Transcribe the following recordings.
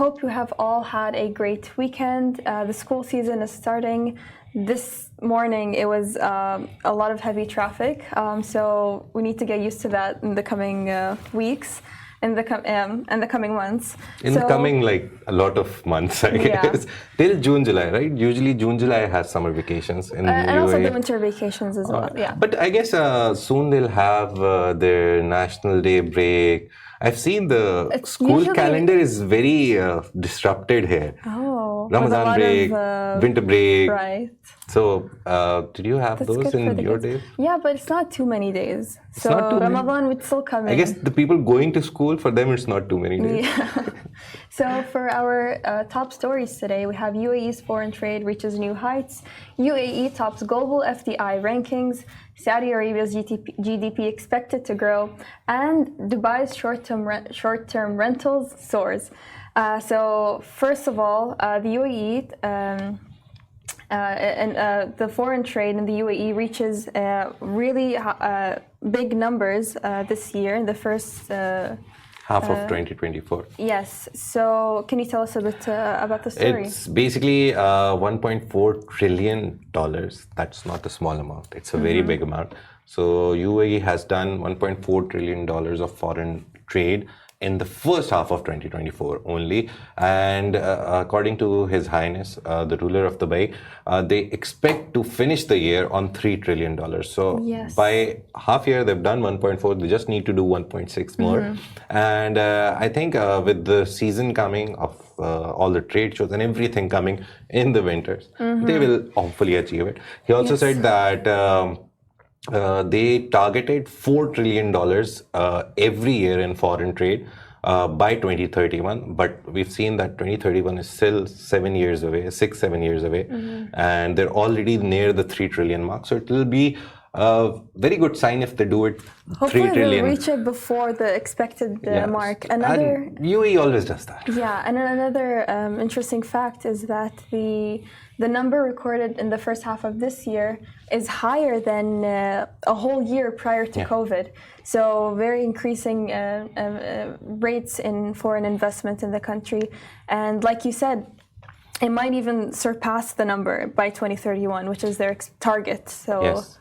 hope you have all had a great weekend. The school season is starting. This morning it was a lot of heavy traffic, so we need to get used to that in the coming weeks. In the coming months. The coming a lot of months, I guess. Till June, July, right? Usually June, July has summer vacations in and UAE. also the winter vacations as well. Yeah. But I guess soon they'll have their National Day break. I've seen the school calendar is very disrupted here. Oh, Ramadan break, winter break. Right. So, did you have those in your days? Yeah, but it's not too many days. It's not too Ramadan would still come in. I guess the people going to school, for them it's not too many days. Yeah. So for our top stories today, we have UAE's foreign trade reaches new heights, UAE tops global FDI rankings, Saudi Arabia's GDP expected to grow, and Dubai's short-term rentals soars. So first of all, the UAE and the foreign trade in the UAE reaches really big numbers this year in the first half of 2024. Yes. So can you tell us a bit about the story? It's basically $1.4 trillion. That's not a small amount. It's a very big amount. So UAE has done $1.4 trillion of foreign trade in the first half of 2024 only, and according to His Highness, the ruler of Dubai, they expect to finish the year on $3 trillion. So by half year, they've done 1.4, they just need to do 1.6 more. And I think with the season coming of all the trade shows and everything coming in the winters, they will hopefully achieve it. He also said that they targeted $4 trillion every year in foreign trade by 2031, but we've seen that 2031 is still 7 years away, 6-7 years away, and they're already near the 3 trillion mark. So it will be a very good sign if they do it. Hopefully 3 trillion. They'll reach it before the expected mark. And UAE always does that. Yeah, and another interesting fact is that the number recorded in the first half of this year is higher than a whole year prior to COVID. So very increasing rates in foreign investment in the country. And like you said, it might even surpass the number by 2031, which is their target. So. Yes.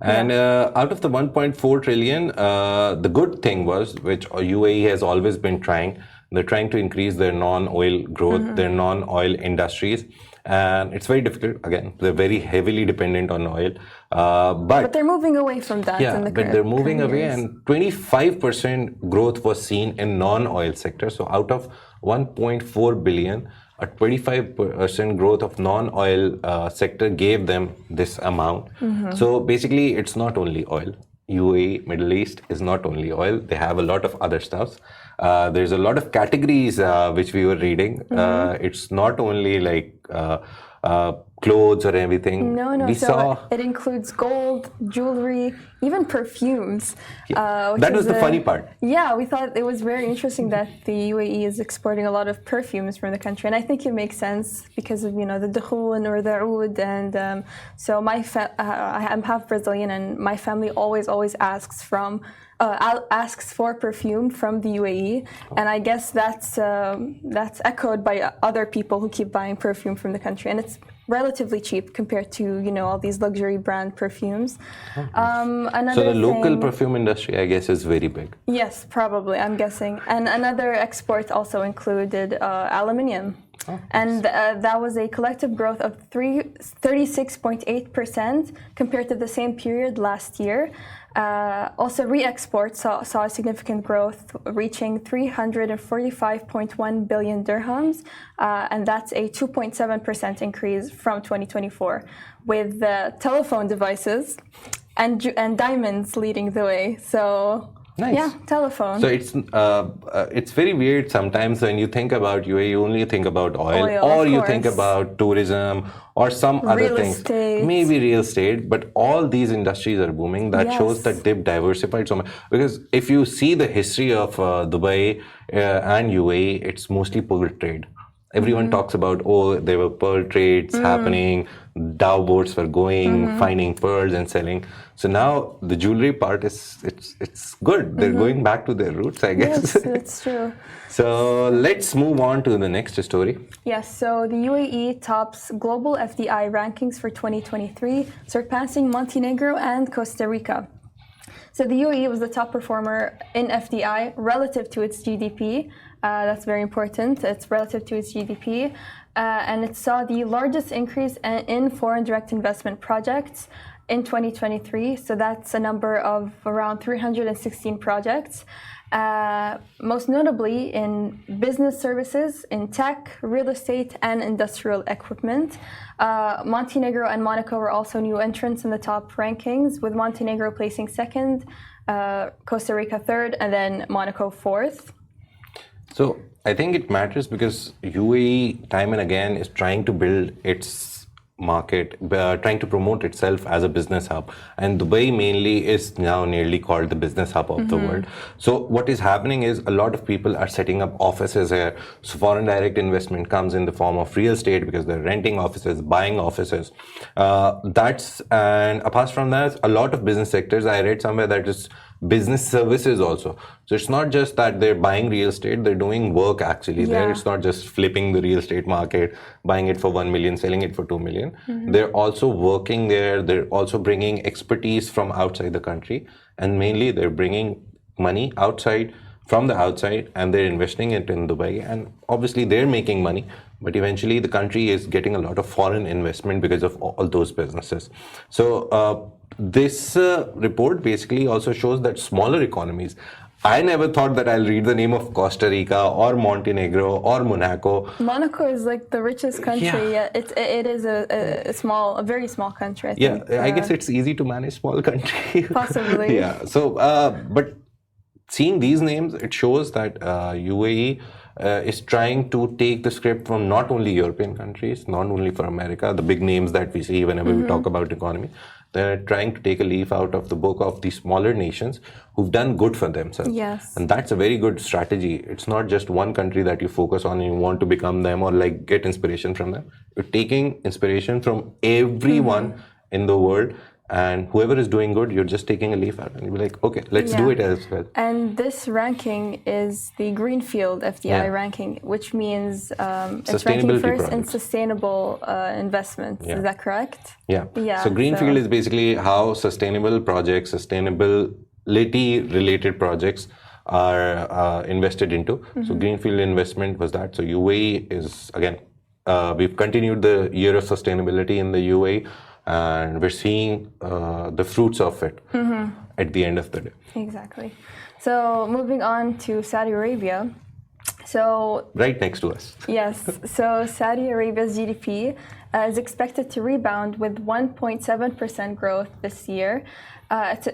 And out of the 1.4 trillion, the good thing was, which UAE has always been trying, they're trying to increase their non-oil growth, their non-oil industries. And it's very difficult. Again, they're very heavily dependent on oil. But they're moving away from that. Yeah, in the but they're moving away, years. and 25% growth was seen in non-oil sector. So out of 1.4 billion, a 25% growth of non-oil sector gave them this amount. So basically, it's not only oil. UAE, Middle East is not only oil. They have a lot of other stuff. There's a lot of categories which we were reading. It's not only like clothes or everything. No. We saw it includes gold, jewelry, even perfumes. That was the funny part. Yeah, we thought it was very interesting that the UAE is exporting a lot of perfumes from the country, and I think it makes sense because of the dukhul or the oud, and so I'm half Brazilian, and my family always asks for perfume from the UAE, and I guess that's echoed by other people who keep buying perfume from the country, and it's relatively cheap compared to all these luxury brand perfumes. So the local perfume industry, I guess, is very big. Yes, probably, I'm guessing. And another export also included aluminium. And that was a collective growth of 36.8% compared to the same period last year. Also, re-export saw a significant growth, reaching 345.1 billion dirhams, and that's a 2.7% increase from 2024, with telephone devices and diamonds leading the way. So. Nice. Yeah, telephone. So it's very weird sometimes when you think about UAE, you only think about oil or you think about tourism or some other things. Estate. Maybe real estate, but all these industries are booming. That shows that they've diversified so much. Because if you see the history of Dubai and UAE, it's mostly pearl trade. Everyone talks about, there were pearl trades happening, dhow boats were going, finding pearls and selling. So now the jewelry part it's good. They're going back to their roots, I guess. Yes, that's true. So let's move on to the next story. Yes, so the UAE tops global FDI rankings for 2023, surpassing Montenegro and Costa Rica. So the UAE was the top performer in FDI relative to its GDP. That's very important. It's relative to its GDP. And it saw the largest increase in foreign direct investment projects in 2023. So that's a number of around 316 projects. Most notably in business services, in tech, real estate, and industrial equipment. Montenegro and Monaco were also new entrants in the top rankings, with Montenegro placing second, Costa Rica third, and then Monaco fourth. So I think it matters because UAE time and again is trying to build its market, trying to promote itself as a business hub, and Dubai mainly is now nearly called the business hub of the world. So what is happening is a lot of people are setting up offices here. So foreign direct investment comes in the form of real estate because they're renting offices, buying offices. And apart from that, a lot of business sectors, I read somewhere that is business services also. So it's not just that they're buying real estate, they're doing work actually there. It's not just flipping the real estate market, buying it for 1 million, selling it for 2 million. They're also working there. They're also bringing expertise from outside the country. And mainly they're bringing money from the outside, and they're investing it in Dubai. And obviously they're making money, but eventually the country is getting a lot of foreign investment because of all those businesses. So this report basically also shows that smaller economies, I never thought that I'll read the name of Costa Rica or Montenegro or Monaco. Monaco is like the richest country. Yeah. It is a very small country. I think. I guess it's easy to manage small country. Possibly. Yeah. So, but seeing these names, it shows that UAE is trying to take the script from not only European countries, not only for America, the big names that we see whenever we talk about economy. They're trying to take a leaf out of the book of the smaller nations who've done good for themselves. Yes. And that's a very good strategy. It's not just one country that you focus on and you want to become them or like get inspiration from them. You're taking inspiration from everyone in the world, and whoever is doing good, you're just taking a leaf out and you're like, okay, let's do it as well. And this ranking is the Greenfield FDI ranking, which means it's ranking first in sustainable investments. Is that correct? Yeah. So Greenfield is basically how sustainable projects, sustainability-related projects are invested into. So Greenfield investment was that. So UAE is, again, we've continued the year of sustainability in the UAE. And we're seeing the fruits of it at the end of the day. Exactly. So moving on to Saudi Arabia. So right next to us. Yes. So Saudi Arabia's GDP is expected to rebound with 1.7% growth this year. It's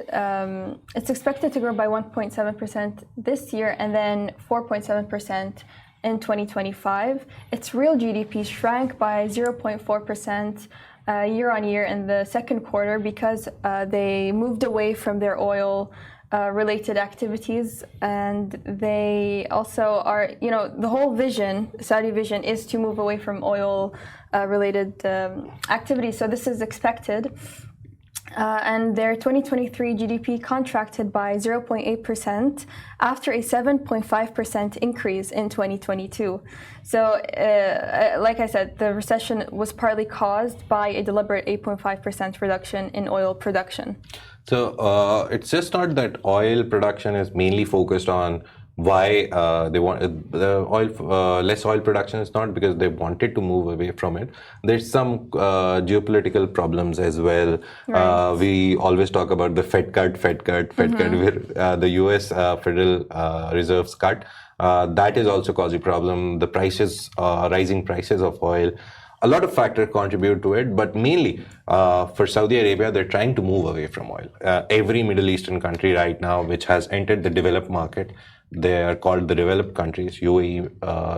expected to grow by 1.7% this year and then 4.7% in 2025. Its real GDP shrank by 0.4%. Year on year in the second quarter because they moved away from their oil related activities, and they also are, the whole vision, Saudi vision, is to move away from oil related activities. So this is expected. And their 2023 GDP contracted by 0.8% after a 7.5% increase in 2022. So, like I said, the recession was partly caused by a deliberate 8.5% reduction in oil production. So, it's just not that oil production is mainly focused on why they want less oil production. Is not because they wanted to move away from it. There's some geopolitical problems as well. Right. We always talk about the Fed cut, where the US Federal Reserve's cut. That is also causing problem. The prices, rising prices of oil. A lot of factors contribute to it, but mainly for Saudi Arabia, they're trying to move away from oil. Every Middle Eastern country right now which has entered the developed market, they are called the developed countries. UAE,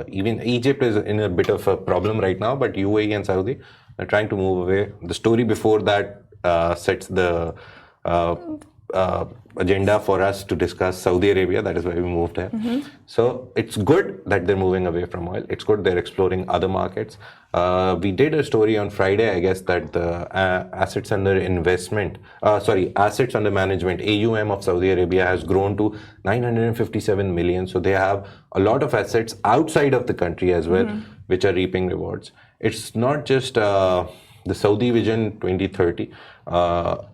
even Egypt is in a bit of a problem right now, but UAE and Saudi are trying to move away. The story before that sets the agenda for us to discuss Saudi Arabia. That is why we moved here. So it's good that they're moving away from oil. It's good they're exploring other markets. We did a story on Friday, I guess, that the assets under management, AUM of Saudi Arabia has grown to 957 million. So they have a lot of assets outside of the country as well, which are reaping rewards. It's not just the Saudi Vision 2030.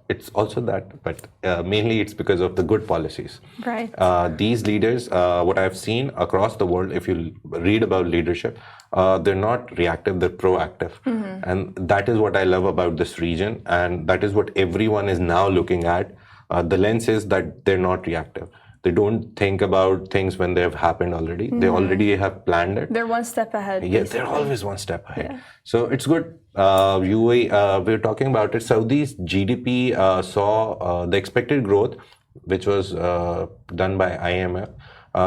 It's also that, but mainly it's because of the good policies. Right. These leaders, what I've seen across the world, if you read about leadership, they're not reactive, they're proactive. And that is what I love about this region. And that is what everyone is now looking at. The lens is that they're not reactive. They don't think about things when they have happened already. They already have planned it. They're one step ahead. Yeah, basically. they're always one step ahead. Yeah. So it's good. UAE, we're talking about it. Saudi's GDP saw the expected growth, which was done by IMF.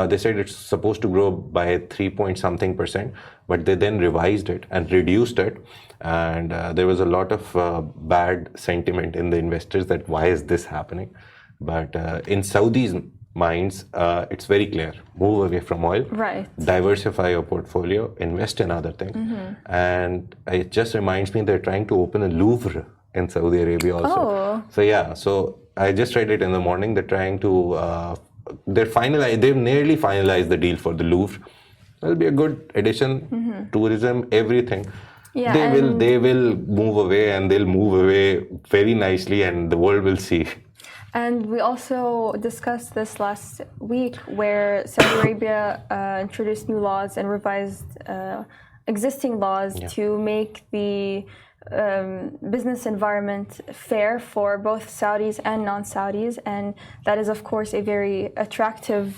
They said it's supposed to grow by 3-point-something%, but they then revised it and reduced it. And there was a lot of bad sentiment in the investors that why is this happening? But in Saudi's minds, it's very clear. Move away from oil. Right. Diversify your portfolio. Invest in other things. And it just reminds me they're trying to open a Louvre in Saudi Arabia also. Oh. So yeah, so I just read it in the morning. They're trying to, they've nearly finalized the deal for the Louvre. That'll be a good addition. Tourism, everything. Yeah, they will move away, and they'll move away very nicely, and the world will see. And we also discussed this last week, where Saudi Arabia introduced new laws and revised existing laws to make the business environment fair for both Saudis and non-Saudis. And that is, of course, a very attractive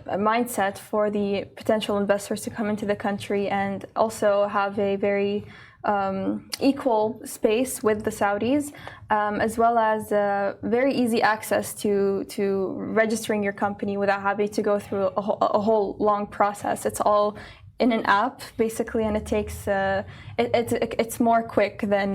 mindset for the potential investors to come into the country and also have a very equal space with the Saudis, as well as very easy access to registering your company without having to go through a whole long process. It's all in an app basically, and it takes it's more quick than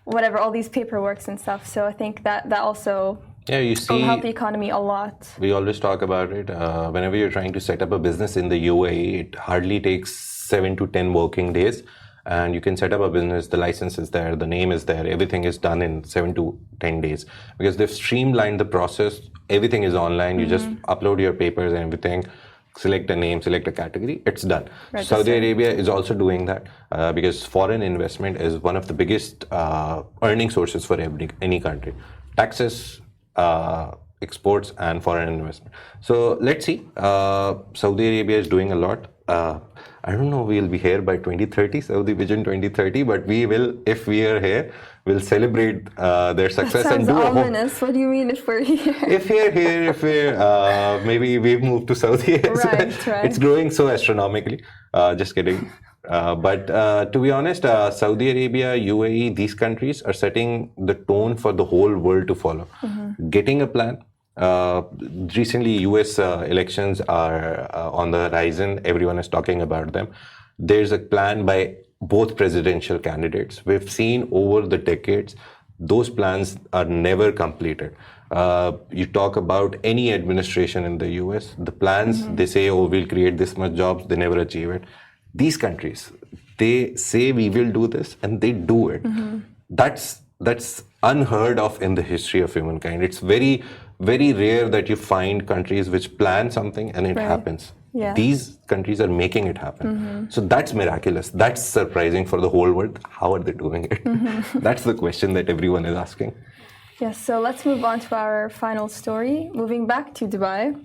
whatever all these paperworks and stuff. So I think that also will help the economy a lot. We always talk about it. Whenever you're trying to set up a business in the UAE, it hardly takes 7 to 10 working days. And you can set up a business, the license is there, the name is there, everything is done in 7 to 10 days. Because they've streamlined the process, everything is online, you just upload your papers and everything, select a name, select a category, it's done. Register. Saudi Arabia is also doing that because foreign investment is one of the biggest earning sources for any country. Taxes, exports and foreign investment. So let's see, Saudi Arabia is doing a lot. I don't know, we'll be here by 2030, Saudi Vision 2030, but we will, if we are here, we'll celebrate their success. That sounds and do ominous. What do you mean if we're here? If we're here, if we're, maybe we've moved to Saudi. Right. It's growing so astronomically. Just kidding. But to be honest, Saudi Arabia, UAE, these countries are setting the tone for the whole world to follow. Getting a plan. Recently, US elections are on the horizon. Everyone is talking about them. There's a plan by both presidential candidates. We've seen over the decades, those plans are never completed. You talk about any administration in the US, the plans, they say, oh, we'll create this much jobs, they never achieve it. These countries, they say we will do this, and they do it. That's unheard of in the history of humankind. It's very, very rare that you find countries which plan something and it happens. Yeah. These countries are making it happen. So that's miraculous. That's surprising for the whole world. How are they doing it? That's the question that everyone is asking. Yes, so let's move on to our final story. Moving back to Dubai.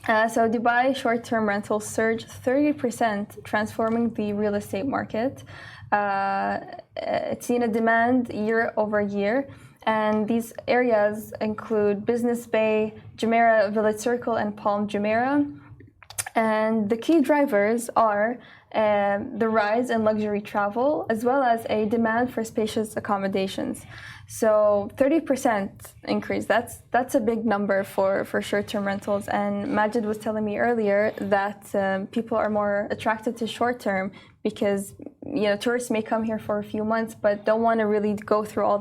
So Dubai short-term rentals surged 30%, transforming the real estate market. It's seen a demand year over year. And these areas include Business Bay, Jumeirah Village Circle, and Palm Jumeirah. And the key drivers are the rise in luxury travel, as well as a demand for spacious accommodations. So 30% increase, that's a big number for short-term rentals. And Majid was telling me earlier that people are more attracted to short-term because tourists may come here for a few months, but don't want to really go through all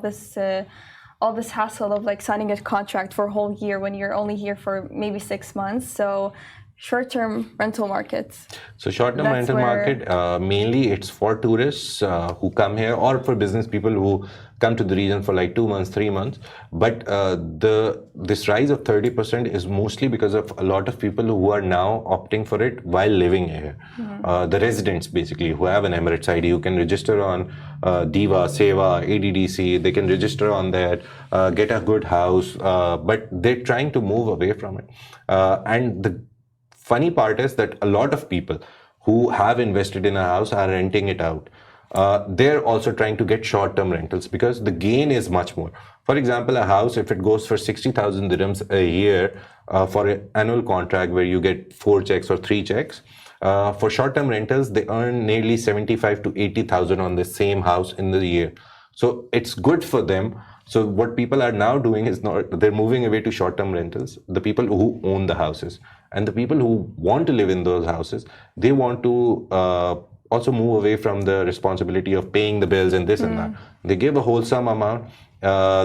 all this hassle of like signing a contract for a whole year when you're only here for maybe 6 months. So short-term rental markets. So short-term rental market, mainly it's for tourists who come here, or for business people who come to the region for like 2 months, 3 months. But this rise of 30% is mostly because of a lot of people who are now opting for it while living here. The residents basically who have an Emirates ID, who can register on DIVA, SEVA, ADDC, they can register on that, get a good house, but they're trying to move away from it. And the funny part is that a lot of people who have invested in a house are renting it out. They're also trying to get short-term rentals because the gain is much more. For example, a house, if it goes for 60,000 dirhams a year for an annual contract where you get 4 checks or 3 checks, for short-term rentals, they earn nearly 75 to 80,000 on the same house in the year. So it's good for them. So what people are now doing is they're moving away to short-term rentals, the people who own the houses. And the people who want to live in those houses, they want to also move away from the responsibility of paying the bills and this and that. They give a wholesome amount.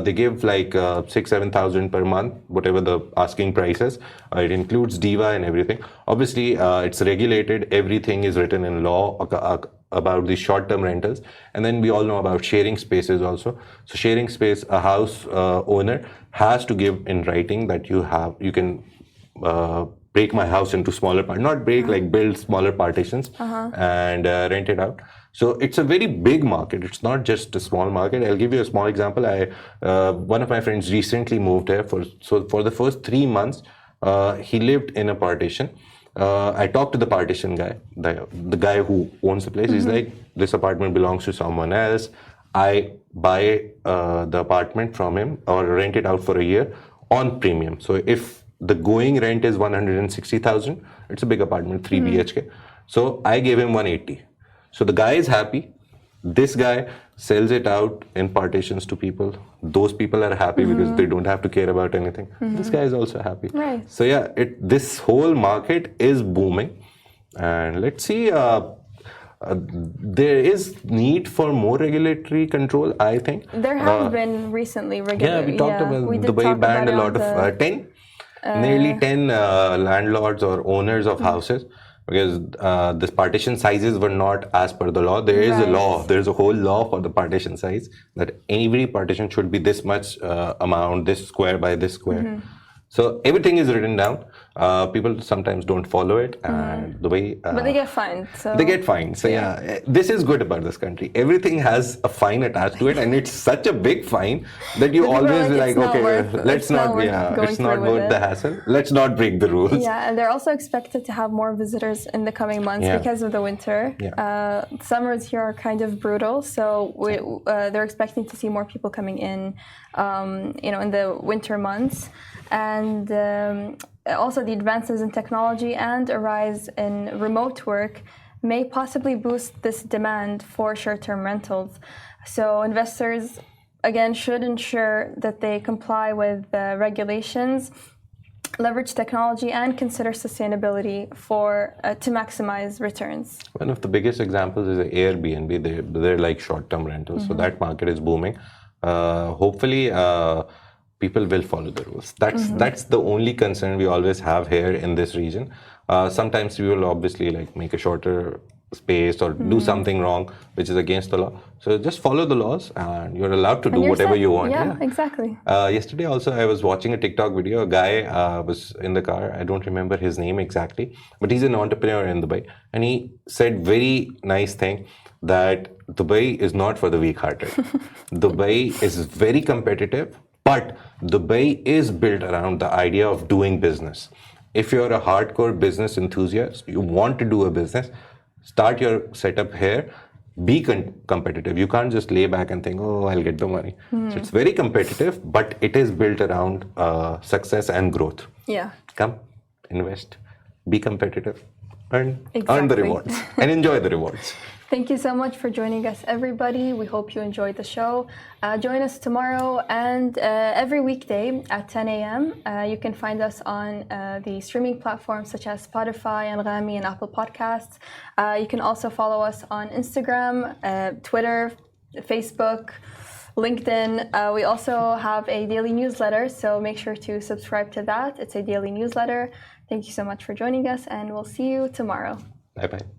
They give like 6,000-7,000 per month, whatever the asking price is. It includes DIVA and everything. Obviously, it's regulated. Everything is written in law about the short-term rentals. And then we all know about sharing spaces also. So sharing space, a house owner has to give in writing that you can break my house into smaller parts, not break, like build smaller partitions and rent it out. So it's a very big market. It's not just a small market. I'll give you a small example. One of my friends recently moved here. For the first 3 months, he lived in a partition. I talked to the partition guy, the guy who owns the place. He's like, this apartment belongs to someone else. I buy the apartment from him or rent it out for a year on premium. So if the going rent is 160,000, it's a big apartment, 3 BHK. So I gave him 180. So the guy is happy. This guy sells it out in partitions to people. Those people are happy because they don't have to care about anything. This guy is also happy. Right. So yeah, this whole market is booming. And let's see, there is need for more regulatory control, I think. There have been recently regulatory. Yeah, we talked about Dubai banned a lot of 10, nearly 10 landlords or owners of houses, because the partition sizes were not as per the law. There is a law. There is a whole law for the partition size that every partition should be this much amount, this square by this square. So everything is written down. People sometimes don't follow it, and the way. But they get fined. So. They get fined. So yeah, this is good about this country. Everything has a fine attached to it, and it's such a big fine that you always like, okay, let's not. It's not worth the hassle. Let's not break the rules. Yeah, and they're also expected to have more visitors in the coming months because of the winter. Summers here are kind of brutal, so they're expecting to see more people coming in, in the winter months. And also the advances in technology and a rise in remote work may possibly boost this demand for short-term rentals. So investors, again, should ensure that they comply with regulations, leverage technology, and consider sustainability to maximize returns. One of the biggest examples is Airbnb. They're like short-term rentals, so that market is booming. Hopefully, people will follow the rules. That's the only concern we always have here in this region. Sometimes we will obviously like make a shorter space or do something wrong which is against the law. So just follow the laws and you're allowed to do whatever you want. Yeah, exactly. Yesterday also I was watching a TikTok video. A guy was in the car. I don't remember his name exactly, but he's an entrepreneur in Dubai. And he said very nice thing that Dubai is not for the weak-hearted. Dubai is very competitive. But Dubai is built around the idea of doing business. If you're a hardcore business enthusiast, you want to do a business, start your setup here, be competitive. You can't just lay back and think, oh, I'll get the money. So it's very competitive, but it is built around success and growth. Yeah. Come, invest, be competitive, earn the rewards and enjoy the rewards. Thank you so much for joining us, everybody. We hope you enjoyed the show. Join us tomorrow and every weekday at 10 a.m. You can find us on the streaming platforms such as Spotify, Anghami, and Apple Podcasts. You can also follow us on Instagram, Twitter, Facebook, LinkedIn. We also have a daily newsletter, so make sure to subscribe to that. It's a daily newsletter. Thank you so much for joining us, and we'll see you tomorrow. Bye-bye.